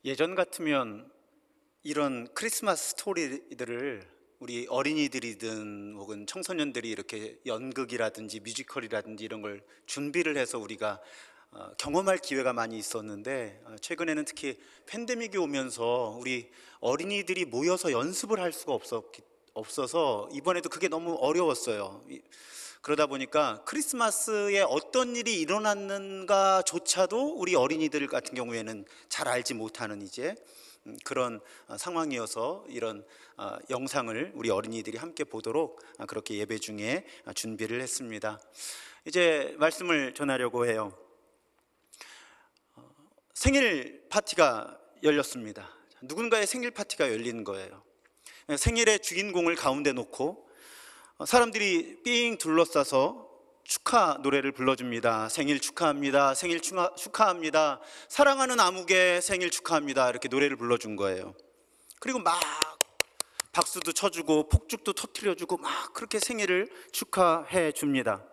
예전 같으면 이런 크리스마스 스토리들을 우리 어린이들이든 혹은 청소년들이 이렇게 연극이라든지 뮤지컬이라든지 이런 걸 준비를 해서 우리가 경험할 기회가 많이 있었는데, 최근에는 특히 팬데믹이 오면서 우리 어린이들이 모여서 연습을 할 수가 없어서 이번에도 그게 너무 어려웠어요. 그러다 보니까 크리스마스에 어떤 일이 일어났는가조차도 우리 어린이들 같은 경우에는 잘 알지 못하는 이제 그런 상황이어서 이런 영상을 우리 어린이들이 함께 보도록 그렇게 예배 중에 준비를 했습니다. 이제 말씀을 전하려고 해요. 생일 파티가 열렸습니다. 누군가의 생일 파티가 열리는 거예요. 생일의 주인공을 가운데 놓고 사람들이 삥 둘러싸서 축하 노래를 불러줍니다. 생일 축하합니다. 생일 축하합니다. 사랑하는 아무개 생일 축하합니다. 이렇게 노래를 불러준 거예요. 그리고 막 박수도 쳐주고 폭죽도 터뜨려주고 막 그렇게 생일을 축하해 줍니다.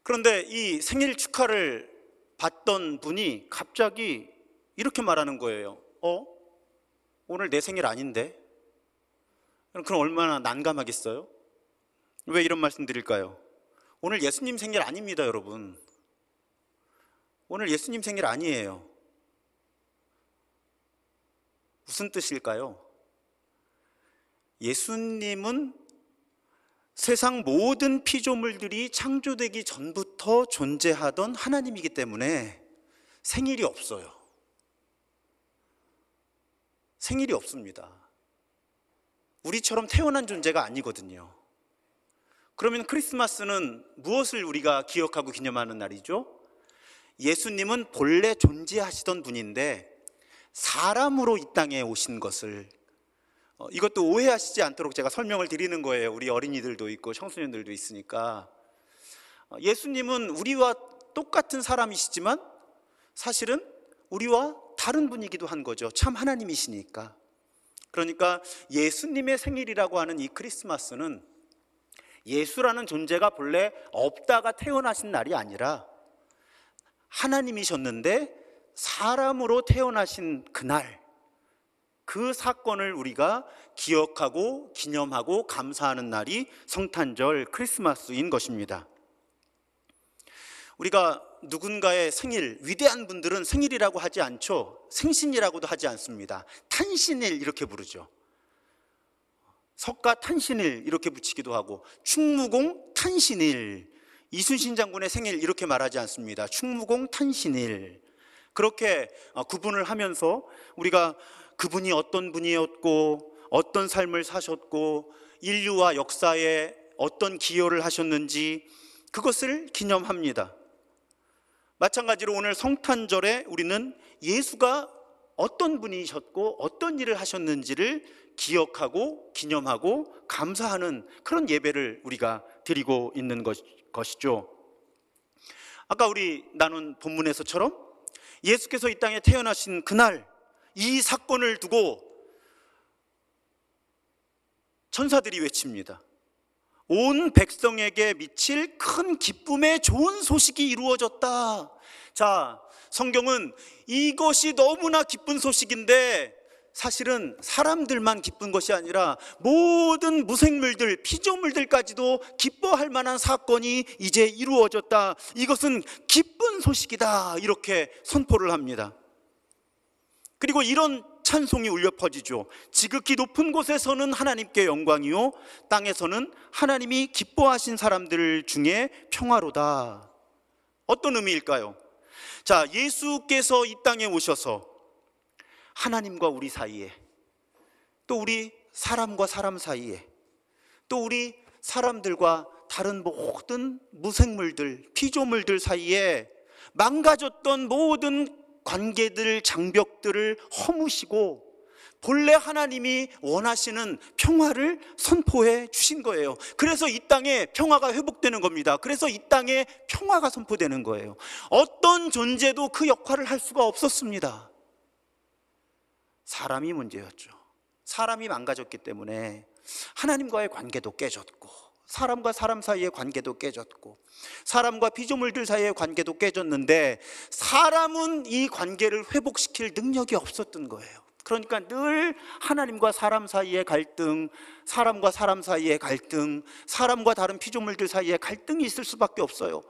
그런데 이 생일 축하를 받던 분이 갑자기 이렇게 말하는 거예요. 오늘 내 생일 아닌데? 그럼 얼마나 난감하겠어요? 왜 이런 말씀 드릴까요? 오늘 예수님 생일 아닙니다, 여러분. 오늘 예수님 생일 아니에요. 무슨 뜻일까요? 예수님은 세상 모든 피조물들이 창조되기 전부터 존재하던 하나님이기 때문에 생일이 없어요. 생일이 없습니다. 우리처럼 태어난 존재가 아니거든요. 그러면 크리스마스는 무엇을 우리가 기억하고 기념하는 날이죠? 예수님은 본래 존재하시던 분인데 사람으로 이 땅에 오신 것을, 이것도 오해하시지 않도록 제가 설명을 드리는 거예요. 우리 어린이들도 있고 청소년들도 있으니까. 예수님은 우리와 똑같은 사람이시지만 사실은 우리와 다른 분이기도 한 거죠. 참 하나님이시니까. 그러니까 예수님의 생일이라고 하는 이 크리스마스는 예수라는 존재가 본래 없다가 태어나신 날이 아니라 하나님이셨는데 사람으로 태어나신 그날, 그 사건을 우리가 기억하고 기념하고 감사하는 날이 성탄절 크리스마스인 것입니다. 우리가 누군가의 생일, 위대한 분들은 생일이라고 하지 않죠. 생신이라고도 하지 않습니다. 탄신일 이렇게 부르죠. 석가 탄신일 이렇게 붙이기도 하고, 충무공 탄신일, 이순신 장군의 생일 이렇게 말하지 않습니다. 충무공 탄신일. 그렇게 구분을 하면서 우리가 그분이 어떤 분이었고 어떤 삶을 사셨고 인류와 역사에 어떤 기여를 하셨는지 그것을 기념합니다. 마찬가지로 오늘 성탄절에 우리는 예수가 어떤 분이셨고 어떤 일을 하셨는지를 기억하고 기념하고 감사하는 그런 예배를 우리가 드리고 있는 것이죠. 아까 우리 나눈 본문에서처럼 예수께서 이 땅에 태어나신 그날, 이 사건을 두고 천사들이 외칩니다. 온 백성에게 미칠 큰 기쁨의 좋은 소식이 이루어졌다. 자, 성경은 이것이 너무나 기쁜 소식인데 사실은 사람들만 기쁜 것이 아니라 모든 무생물들, 피조물들까지도 기뻐할 만한 사건이 이제 이루어졌다. 이것은 기쁜 소식이다. 이렇게 선포를 합니다. 그리고 이런 찬송이 울려 퍼지죠. 지극히 높은 곳에서는 하나님께 영광이요 땅에서는 하나님이 기뻐하신 사람들 중에 평화로다. 어떤 의미일까요? 자, 예수께서 이 땅에 오셔서 하나님과 우리 사이에, 또 우리 사람과 사람 사이에, 또 우리 사람들과 다른 모든 무생물들, 피조물들 사이에 망가졌던 모든 관계들, 장벽들을 허무시고 본래 하나님이 원하시는 평화를 선포해 주신 거예요. 그래서 이 땅에 평화가 회복되는 겁니다. 그래서 이 땅에 평화가 선포되는 거예요. 어떤 존재도 그 역할을 할 수가 없었습니다. 사람이 문제였죠. 사람이 망가졌기 때문에 하나님과의 관계도 깨졌고 사람과 사람 사이의 관계도 깨졌고 사람과 피조물들 사이의 관계도 깨졌는데 사람은 이 관계를 회복시킬 능력이 없었던 거예요. 그러니까 늘 하나님과 사람 사이의 갈등, 사람과 사람 사이의 갈등, 사람과 다른 피조물들 사이의 갈등이 있을 수밖에 없어요.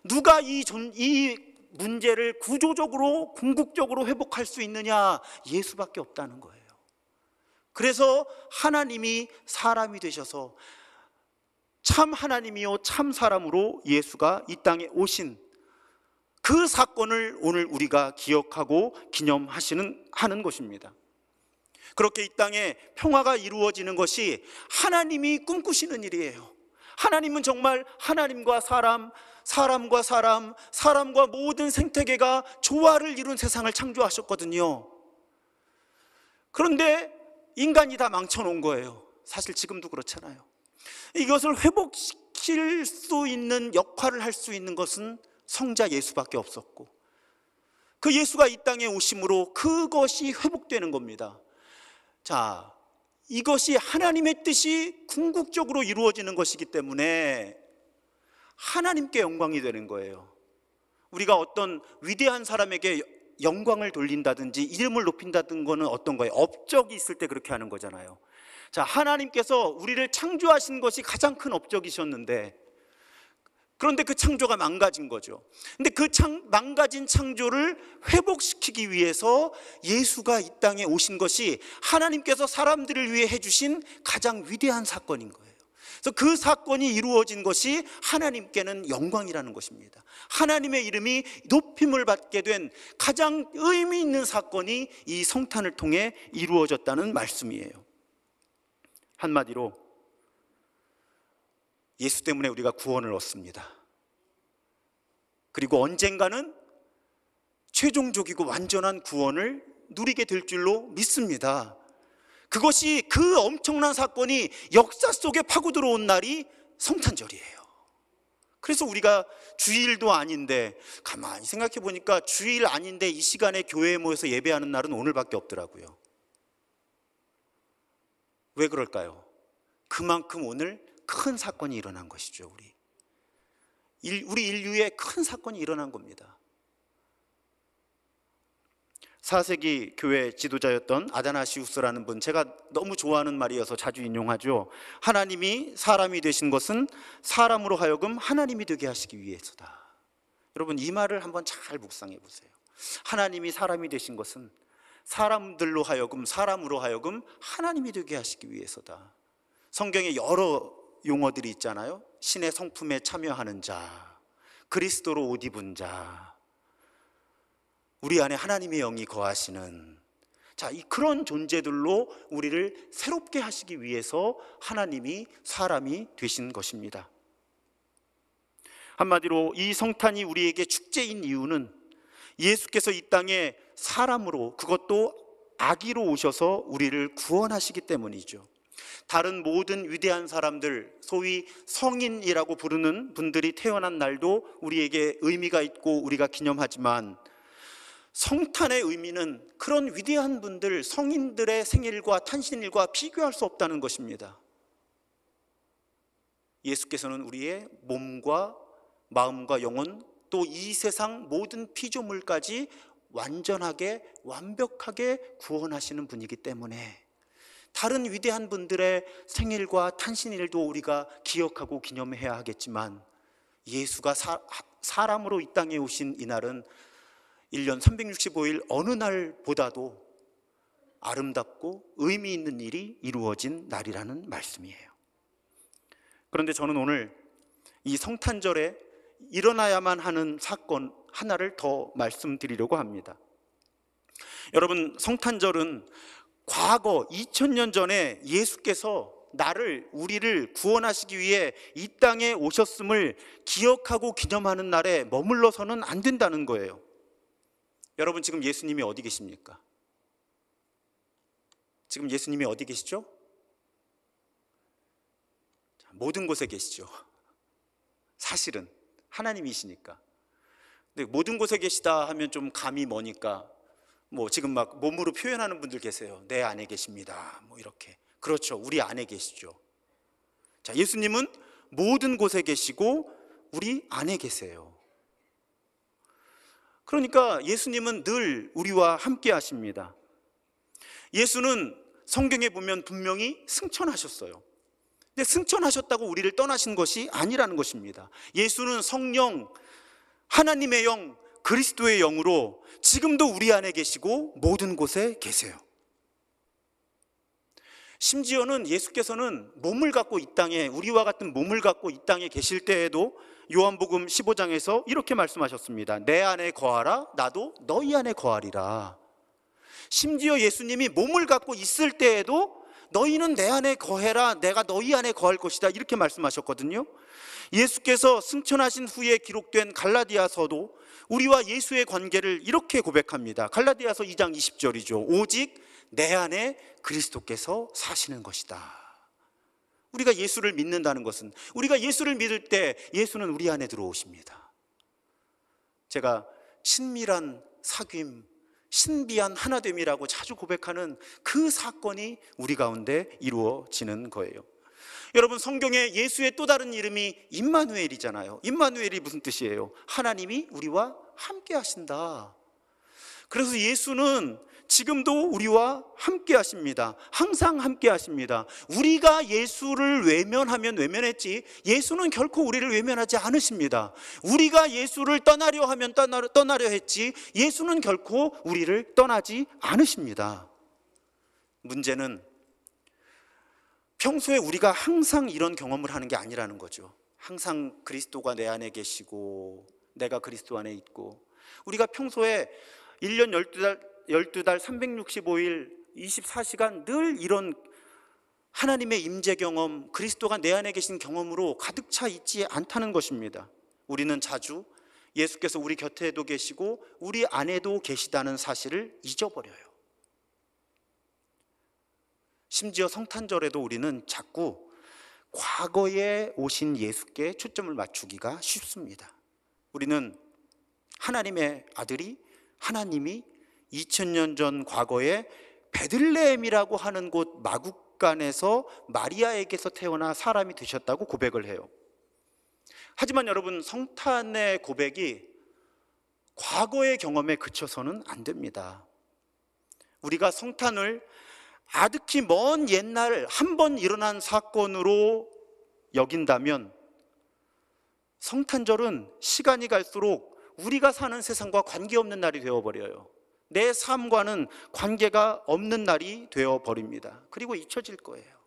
누가 이 문제를 구조적으로 궁극적으로 회복할 수 있느냐? 예수밖에 없다는 거예요. 그래서 하나님이 사람이 되셔서 참 하나님이요 참 사람으로 예수가 이 땅에 오신 그 사건을 오늘 우리가 기억하고 하는 것입니다. 그렇게 이 땅에 평화가 이루어지는 것이 하나님이 꿈꾸시는 일이에요. 하나님은 정말 하나님과 사람, 사람과 사람, 사람과 모든 생태계가 조화를 이룬 세상을 창조하셨거든요. 그런데 인간이 다 망쳐놓은 거예요. 사실 지금도 그렇잖아요. 이것을 회복시킬 수 있는 역할을 할 수 있는 것은 성자 예수밖에 없었고 그 예수가 이 땅에 오심으로 그것이 회복되는 겁니다. 자, 이것이 하나님의 뜻이 궁극적으로 이루어지는 것이기 때문에 하나님께 영광이 되는 거예요. 우리가 어떤 위대한 사람에게 영광을 돌린다든지 이름을 높인다든 거는 어떤 거예요? 업적이 있을 때 그렇게 하는 거잖아요. 자, 하나님께서 우리를 창조하신 것이 가장 큰 업적이셨는데 그런데 그 창조가 망가진 거죠. 근데 그 망가진 창조를 회복시키기 위해서 예수가 이 땅에 오신 것이 하나님께서 사람들을 위해 해주신 가장 위대한 사건인 거예요. 그래서 그 사건이 이루어진 것이 하나님께는 영광이라는 것입니다. 하나님의 이름이 높임을 받게 된 가장 의미 있는 사건이 이 성탄을 통해 이루어졌다는 말씀이에요. 한마디로 예수 때문에 우리가 구원을 얻습니다. 그리고 언젠가는 최종적이고 완전한 구원을 누리게 될 줄로 믿습니다. 그것이 그 엄청난 사건이 역사 속에 파고 들어온 날이 성탄절이에요. 그래서 우리가 주일도 아닌데 가만히 생각해 보니까 주일 아닌데 이 시간에 교회에 모여서 예배하는 날은 오늘밖에 없더라고요. 왜 그럴까요? 그만큼 오늘 큰 사건이 일어난 것이죠. 우리 인류에 큰 사건이 일어난 겁니다. 4세기 교회 지도자였던 아다나시우스라는 분, 제가 너무 좋아하는 말이어서 자주 인용하죠. 하나님이 사람이 되신 것은 사람으로 하여금 하나님이 되게 하시기 위해서다. 여러분, 이 말을 한번 잘 묵상해 보세요. 하나님이 사람이 되신 것은 사람으로 하여금 하나님이 되게 하시기 위해서다. 성경에 여러 용어들이 있잖아요. 신의 성품에 참여하는 자, 그리스도로 옷 입은 자, 우리 안에 하나님의 영이 거하시는 자, 그런 존재들로 우리를 새롭게 하시기 위해서 하나님이 사람이 되신 것입니다. 한마디로 이 성탄이 우리에게 축제인 이유는 예수께서 이 땅에 사람으로, 그것도 아기로 오셔서 우리를 구원하시기 때문이죠. 다른 모든 위대한 사람들, 소위 성인이라고 부르는 분들이 태어난 날도 우리에게 의미가 있고 우리가 기념하지만 성탄의 의미는 그런 위대한 분들, 성인들의 생일과 탄신일과 비교할 수 없다는 것입니다. 예수께서는 우리의 몸과 마음과 영혼, 또 이 세상 모든 피조물까지 완전하게 완벽하게 구원하시는 분이기 때문에 다른 위대한 분들의 생일과 탄신일도 우리가 기억하고 기념해야 하겠지만 예수가 사람으로 이 땅에 오신 이날은 1년 365일 어느 날보다도 아름답고 의미 있는 일이 이루어진 날이라는 말씀이에요. 그런데 저는 오늘 이 성탄절에 일어나야만 하는 사건 하나를 더 말씀드리려고 합니다. 여러분, 성탄절은 과거 2000년 전에 예수께서 우리를 구원하시기 위해 이 땅에 오셨음을 기억하고 기념하는 날에 머물러서는 안 된다는 거예요. 여러분, 지금 예수님이 어디 계십니까? 지금 예수님이 어디 계시죠? 모든 곳에 계시죠. 사실은 하나님이시니까. 근데 모든 곳에 계시다 하면 좀 감이 머니까 지금 막 몸으로 표현하는 분들 계세요. 내 안에 계십니다. 이렇게. 그렇죠. 우리 안에 계시죠. 자, 예수님은 모든 곳에 계시고 우리 안에 계세요. 그러니까 예수님은 늘 우리와 함께 하십니다. 예수는 성경에 보면 분명히 승천하셨어요. 근데 승천하셨다고 우리를 떠나신 것이 아니라는 것입니다. 예수는 성령, 하나님의 영, 그리스도의 영으로 지금도 우리 안에 계시고 모든 곳에 계세요. 심지어는 예수께서는 몸을 갖고 이 땅에, 우리와 같은 몸을 갖고 이 땅에 계실 때에도 요한복음 15장에서 이렇게 말씀하셨습니다. 내 안에 거하라, 나도 너희 안에 거하리라. 심지어 예수님이 몸을 갖고 있을 때에도 너희는 내 안에 거해라, 내가 너희 안에 거할 것이다, 이렇게 말씀하셨거든요. 예수께서 승천하신 후에 기록된 갈라디아서도 우리와 예수의 관계를 이렇게 고백합니다. 갈라디아서 2장 20절이죠. 오직 내 안에 그리스도께서 사시는 것이다. 우리가 예수를 믿는다는 것은, 우리가 예수를 믿을 때 예수는 우리 안에 들어오십니다. 제가 친밀한 사귐, 신비한 하나됨이라고 자주 고백하는 그 사건이 우리 가운데 이루어지는 거예요. 여러분, 성경에 예수의 또 다른 이름이 임마누엘이잖아요. 임마누엘이 무슨 뜻이에요? 하나님이 우리와 함께 하신다. 그래서 예수는 지금도 우리와 함께 하십니다. 항상 함께 하십니다. 우리가 예수를 외면하면 외면했지 예수는 결코 우리를 외면하지 않으십니다. 우리가 예수를 떠나려 하면 떠나려 했지 예수는 결코 우리를 떠나지 않으십니다. 문제는 평소에 우리가 항상 이런 경험을 하는 게 아니라는 거죠. 항상 그리스도가 내 안에 계시고 내가 그리스도 안에 있고, 우리가 평소에 1년 12달 365일 24시간 늘 이런 하나님의 임재 경험, 그리스도가 내 안에 계신 경험으로 가득 차 있지 않다는 것입니다. 우리는 자주 예수께서 우리 곁에도 계시고 우리 안에도 계시다는 사실을 잊어버려요. 심지어 성탄절에도 우리는 자꾸 과거에 오신 예수께 초점을 맞추기가 쉽습니다. 우리는 하나님의 아들이, 하나님이 2000년 전 과거에 베들레헴이라고 하는 곳 마국간에서 마리아에게서 태어나 사람이 되셨다고 고백을 해요. 하지만 여러분, 성탄의 고백이 과거의 경험에 그쳐서는 안 됩니다. 우리가 성탄을 아득히 먼 옛날 한 번 일어난 사건으로 여긴다면 성탄절은 시간이 갈수록 우리가 사는 세상과 관계없는 날이 되어버려요. 내 삶과는 관계가 없는 날이 되어버립니다. 그리고 잊혀질 거예요.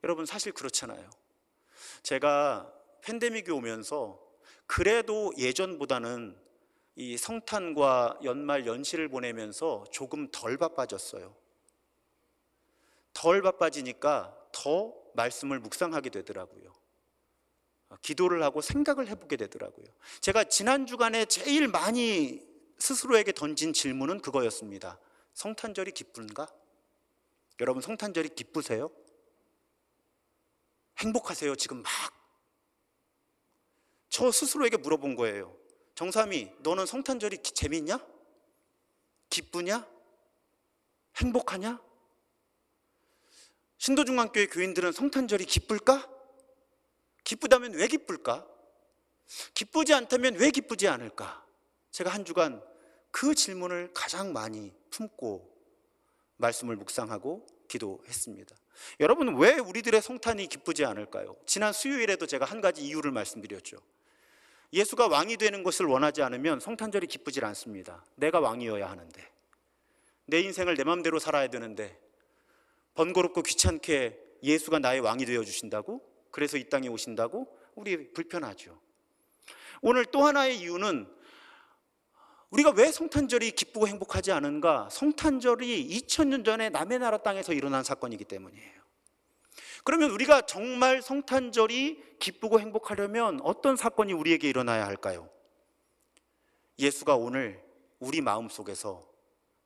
여러분, 사실 그렇잖아요. 제가 팬데믹이 오면서 그래도 예전보다는 이 성탄과 연말 연시를 보내면서 조금 덜 바빠졌어요. 덜 바빠지니까 더 말씀을 묵상하게 되더라고요. 기도를 하고 생각을 해보게 되더라고요. 제가 지난 주간에 제일 많이 스스로에게 던진 질문은 그거였습니다. 성탄절이 기쁜가? 여러분, 성탄절이 기쁘세요? 행복하세요? 지금 막. 저 스스로에게 물어본 거예요. 정삼이, 너는 성탄절이 재밌냐? 기쁘냐? 행복하냐? 신도중앙교회 교인들은 성탄절이 기쁠까? 기쁘다면 왜 기쁠까? 기쁘지 않다면 왜 기쁘지 않을까? 제가 한 주간 그 질문을 가장 많이 품고 말씀을 묵상하고 기도했습니다. 여러분, 왜 우리들의 성탄이 기쁘지 않을까요? 지난 수요일에도 제가 한 가지 이유를 말씀드렸죠. 예수가 왕이 되는 것을 원하지 않으면 성탄절이 기쁘질 않습니다. 내가 왕이어야 하는데, 내 인생을 내 마음대로 살아야 되는데 번거롭고 귀찮게 예수가 나의 왕이 되어주신다고? 그래서 이 땅에 오신다고? 우리 불편하죠. 오늘 또 하나의 이유는 우리가 왜 성탄절이 기쁘고 행복하지 않은가? 성탄절이 2000년 전에 남의 나라 땅에서 일어난 사건이기 때문이에요. 그러면 우리가 정말 성탄절이 기쁘고 행복하려면 어떤 사건이 우리에게 일어나야 할까요? 예수가 오늘 우리 마음속에서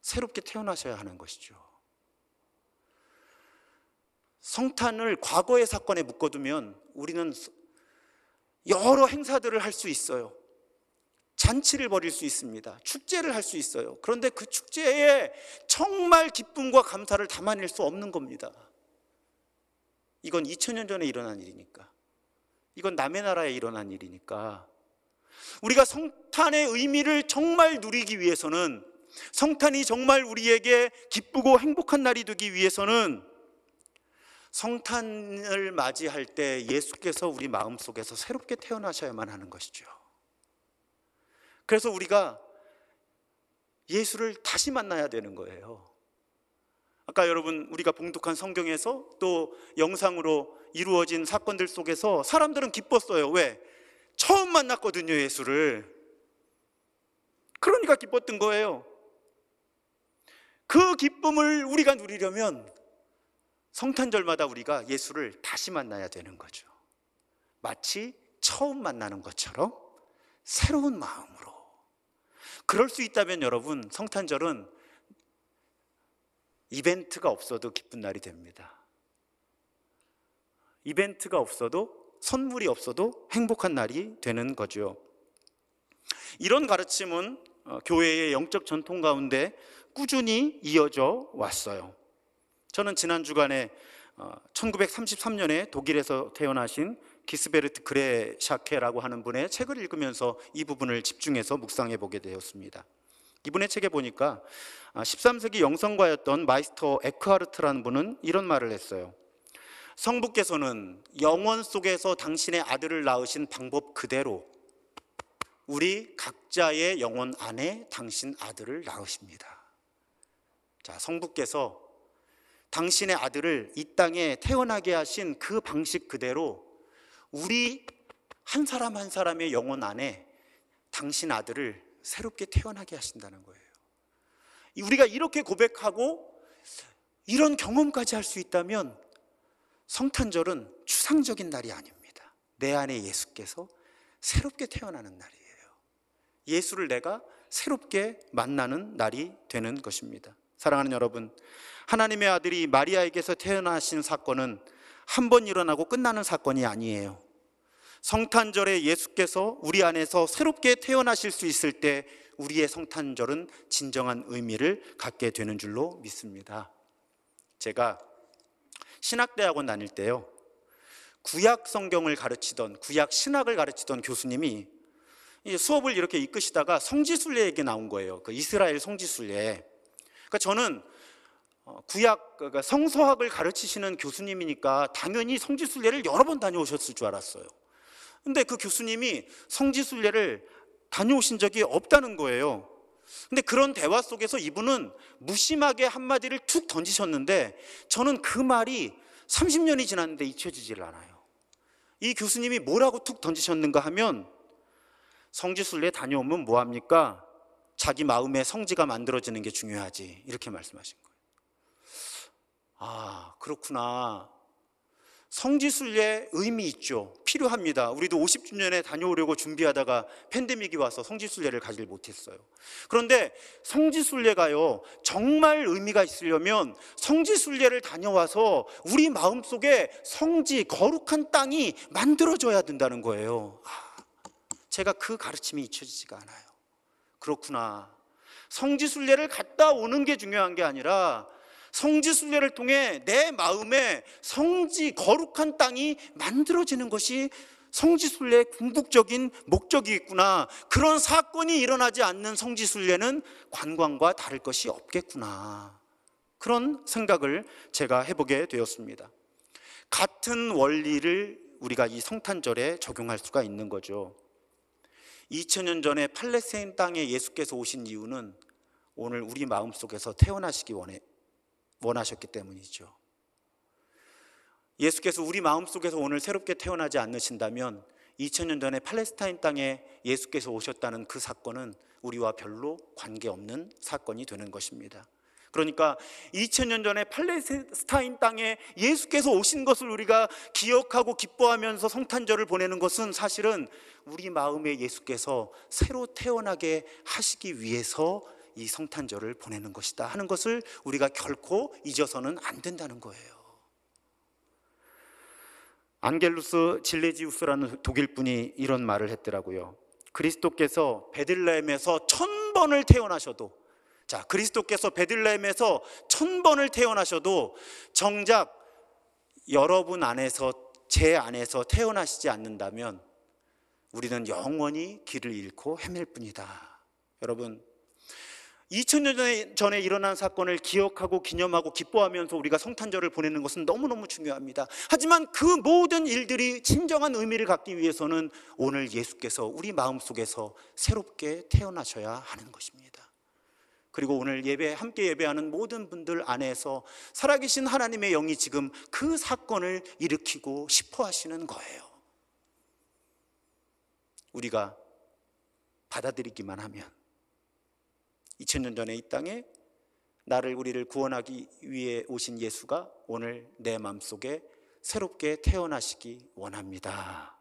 새롭게 태어나셔야 하는 것이죠. 성탄을 과거의 사건에 묶어두면 우리는 여러 행사들을 할 수 있어요. 잔치를 벌일 수 있습니다. 축제를 할 수 있어요. 그런데 그 축제에 정말 기쁨과 감사를 담아낼 수 없는 겁니다. 이건 2000년 전에 일어난 일이니까, 이건 남의 나라에 일어난 일이니까, 우리가 성탄의 의미를 정말 누리기 위해서는, 성탄이 정말 우리에게 기쁘고 행복한 날이 되기 위해서는 성탄을 맞이할 때 예수께서 우리 마음속에서 새롭게 태어나셔야만 하는 것이죠. 그래서 우리가 예수를 다시 만나야 되는 거예요. 아까 여러분 우리가 봉독한 성경에서 또 영상으로 이루어진 사건들 속에서 사람들은 기뻤어요. 왜? 처음 만났거든요, 예수를. 그러니까 기뻤던 거예요. 그 기쁨을 우리가 누리려면 성탄절마다 우리가 예수를 다시 만나야 되는 거죠. 마치 처음 만나는 것처럼 새로운 마음으로. 그럴 수 있다면 여러분, 성탄절은 이벤트가 없어도 기쁜 날이 됩니다. 이벤트가 없어도, 선물이 없어도 행복한 날이 되는 거죠. 이런 가르침은 교회의 영적 전통 가운데 꾸준히 이어져 왔어요. 저는 지난 주간에 1933년에 독일에서 태어나신 기스베르트 그레샤케라고 하는 분의 책을 읽으면서 이 부분을 집중해서 묵상해 보게 되었습니다. 이분의 책에 보니까 13세기 영성가였던 마이스터 에크하르트라는 분은 이런 말을 했어요. 성부께서는 영원 속에서 당신의 아들을 낳으신 방법 그대로 우리 각자의 영혼 안에 당신 아들을 낳으십니다. 자, 성부께서 당신의 아들을 이 땅에 태어나게 하신 그 방식 그대로 우리 한 사람 한 사람의 영혼 안에 당신 아들을 새롭게 태어나게 하신다는 거예요. 우리가 이렇게 고백하고 이런 경험까지 할 수 있다면 성탄절은 추상적인 날이 아닙니다. 내 안에 예수께서 새롭게 태어나는 날이에요. 예수를 내가 새롭게 만나는 날이 되는 것입니다. 사랑하는 여러분, 하나님의 아들이 마리아에게서 태어나신 사건은 한 번 일어나고 끝나는 사건이 아니에요. 성탄절에 예수께서 우리 안에서 새롭게 태어나실 수 있을 때 우리의 성탄절은 진정한 의미를 갖게 되는 줄로 믿습니다. 제가 신학대학원 다닐 때요, 구약 성경을 가르치던, 구약 신학을 가르치던 교수님이 수업을 이렇게 이끄시다가 성지순례 얘기 나온 거예요. 그 이스라엘 성지순례. 그러니까 저는 구약, 그러니까 성서학을 가르치시는 교수님이니까 당연히 성지순례를 여러 번 다녀오셨을 줄 알았어요. 근데 그 교수님이 성지순례를 다녀오신 적이 없다는 거예요. 근데 그런 대화 속에서 이분은 무심하게 한마디를 툭 던지셨는데 저는 그 말이 30년이 지났는데 잊혀지질 않아요. 이 교수님이 뭐라고 툭 던지셨는가 하면, 성지순례 다녀오면 뭐합니까? 자기 마음의 성지가 만들어지는 게 중요하지, 이렇게 말씀하신 거예요. 아, 그렇구나. 성지순례 의미 있죠. 필요합니다. 우리도 50주년에 다녀오려고 준비하다가 팬데믹이 와서 성지순례를 가질 못했어요. 그런데 성지순례가요, 정말 의미가 있으려면 성지순례를 다녀와서 우리 마음속에 성지, 거룩한 땅이 만들어져야 된다는 거예요. 제가 그 가르침이 잊혀지지가 않아요. 그렇구나. 성지순례를 갔다 오는 게 중요한 게 아니라 성지순례를 통해 내 마음에 성지, 거룩한 땅이 만들어지는 것이 성지순례의 궁극적인 목적이겠구나. 그런 사건이 일어나지 않는 성지순례는 관광과 다를 것이 없겠구나. 그런 생각을 제가 해보게 되었습니다. 같은 원리를 우리가 이 성탄절에 적용할 수가 있는 거죠. 2000년 전에 팔레스타인 땅에 예수께서 오신 이유는 오늘 우리 마음속에서 태어나시기 원하셨기 때문이죠. 예수께서 우리 마음속에서 오늘 새롭게 태어나지 않으신다면 2000년 전에 팔레스타인 땅에 예수께서 오셨다는 그 사건은 우리와 별로 관계없는 사건이 되는 것입니다. 그러니까 2000년 전에 팔레스타인 땅에 예수께서 오신 것을 우리가 기억하고 기뻐하면서 성탄절을 보내는 것은 사실은 우리 마음에 예수께서 새로 태어나게 하시기 위해서 이 성탄절을 보내는 것이다 하는 것을 우리가 결코 잊어서는 안 된다는 거예요. 안겔루스 질레지우스라는 독일 분이 이런 말을 했더라고요. 그리스도께서 베들레헴에서 1000번을 태어나셔도, 자, 그리스도께서 베들레헴에서 1000번을 태어나셔도 정작 여러분 안에서, 제 안에서 태어나시지 않는다면 우리는 영원히 길을 잃고 헤맬 뿐이다. 여러분, 2000년 전에 일어난 사건을 기억하고 기념하고 기뻐하면서 우리가 성탄절을 보내는 것은 너무너무 중요합니다. 하지만 그 모든 일들이 진정한 의미를 갖기 위해서는 오늘 예수께서 우리 마음속에서 새롭게 태어나셔야 하는 것입니다. 그리고 오늘 함께 예배하는 모든 분들 안에서 살아계신 하나님의 영이 지금 그 사건을 일으키고 싶어 하시는 거예요. 우리가 받아들이기만 하면 2000년 전에 이 땅에 우리를 구원하기 위해 오신 예수가 오늘 내 마음속에 새롭게 태어나시기 원합니다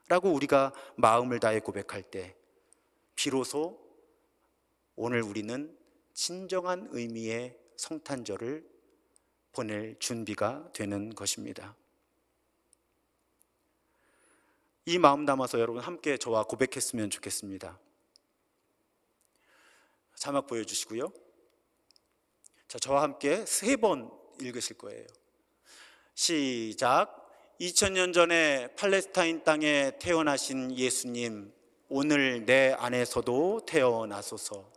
라고 우리가 마음을 다해 고백할 때 비로소 오늘 우리는 진정한 의미의 성탄절을 보낼 준비가 되는 것입니다. 이 마음 담아서 여러분 함께 저와 고백했으면 좋겠습니다. 자막 보여주시고요. 자, 저와 함께 3번 읽으실 거예요. 시작. 2000년 전에 팔레스타인 땅에 태어나신 예수님, 오늘 내 안에서도 태어나소서.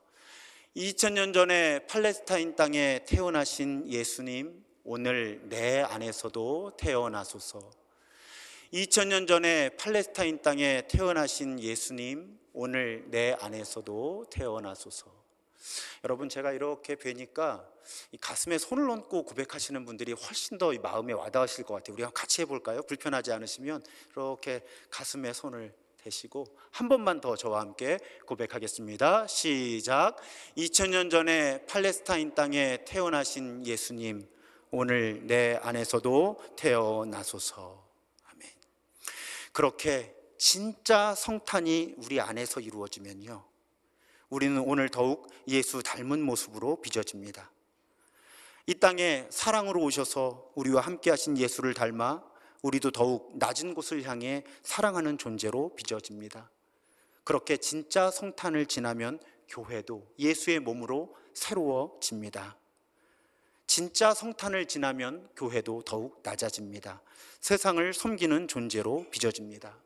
2000년 전에 팔레스타인 땅에 태어나신 예수님, 오늘 내 안에서도 태어나소서. 2000년 전에 팔레스타인 땅에 태어나신 예수님, 오늘 내 안에서도 태어나소서. 여러분, 제가 이렇게 뵈니까 이 가슴에 손을 얹고 고백하시는 분들이 훨씬 더 마음에 와닿으실 것 같아요. 우리 한번 같이 해볼까요? 불편하지 않으시면 이렇게 가슴에 손을 대시고 한 번만 더 저와 함께 고백하겠습니다. 시작. 2000년 전에 팔레스타인 땅에 태어나신 예수님, 오늘 내 안에서도 태어나소서. 아멘. 그렇게 진짜 성탄이 우리 안에서 이루어지면요, 우리는 오늘 더욱 예수 닮은 모습으로 빚어집니다. 이 땅에 사랑으로 오셔서 우리와 함께 하신 예수를 닮아 우리도 더욱 낮은 곳을 향해 사랑하는 존재로 빚어집니다. 그렇게 진짜 성탄을 지나면 교회도 예수의 몸으로 새로워집니다. 진짜 성탄을 지나면 교회도 더욱 낮아집니다. 세상을 섬기는 존재로 빚어집니다.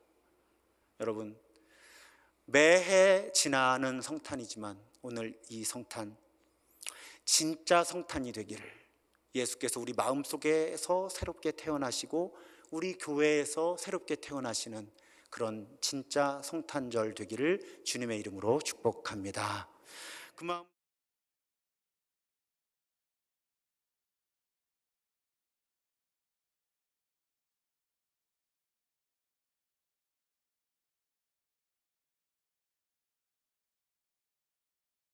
여러분, 매해 지나는 성탄이지만 오늘 이 성탄, 진짜 성탄이 되기를, 예수께서 우리 마음속에서 새롭게 태어나시고 우리 교회에서 새롭게 태어나시는 그런 진짜 성탄절 되기를 주님의 이름으로 축복합니다. 그 마음